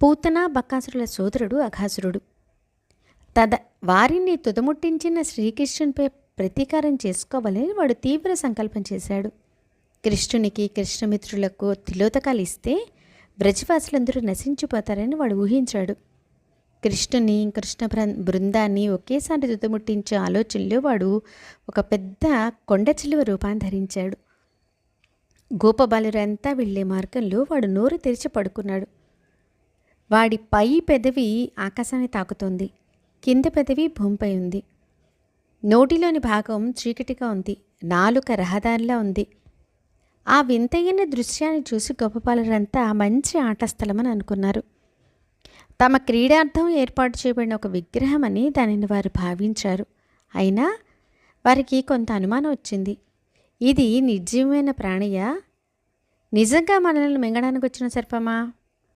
పూతన బకాసురుల సోదరుడు అఘాసురుడు. తద వారిని తుదముట్టించిన శ్రీకృష్ణునిపై ప్రతీకారం చేసుకోవాలని వాడు తీవ్ర సంకల్పం చేశాడు. కృష్ణునికి కృష్ణమిత్రులకు తిలోదకాలు ఇస్తే బ్రజవాసులందరూ నశించిపోతారని వాడు ఊహించాడు. కృష్ణుని కృష్ణ బృందాన్ని ఒకేసారి తుదముట్టించే ఆలోచనలో వాడు ఒక పెద్ద కొండ చిలువ రూపాన్ని ధరించాడు. గోపబాలురంతా వెళ్లే మార్గంలో వాడు నోరు తెరిచి పడుకున్నాడు. వాడి పై పెదవి ఆకాశాన్ని తాకుతోంది, కింద పెదవి భూమిపై ఉంది. నోటిలోని భాగం చీకటిగా ఉంది, నాలుక రహదారిలా ఉంది. ఆ వింతైన దృశ్యాన్ని చూసి గోపబాలురంతా మంచి ఆట స్థలమని అనుకున్నారు. తమ క్రీడార్థం ఏర్పాటు చేయబడిన ఒక విగ్రహం అని దానిని వారు భావించారు. అయినా వారికి కొంత అనుమానం వచ్చింది. ఇది నిర్జీవమైన ప్రాణియా, నిజంగా మనల్ని మింగడానికి వచ్చిన సర్పమా?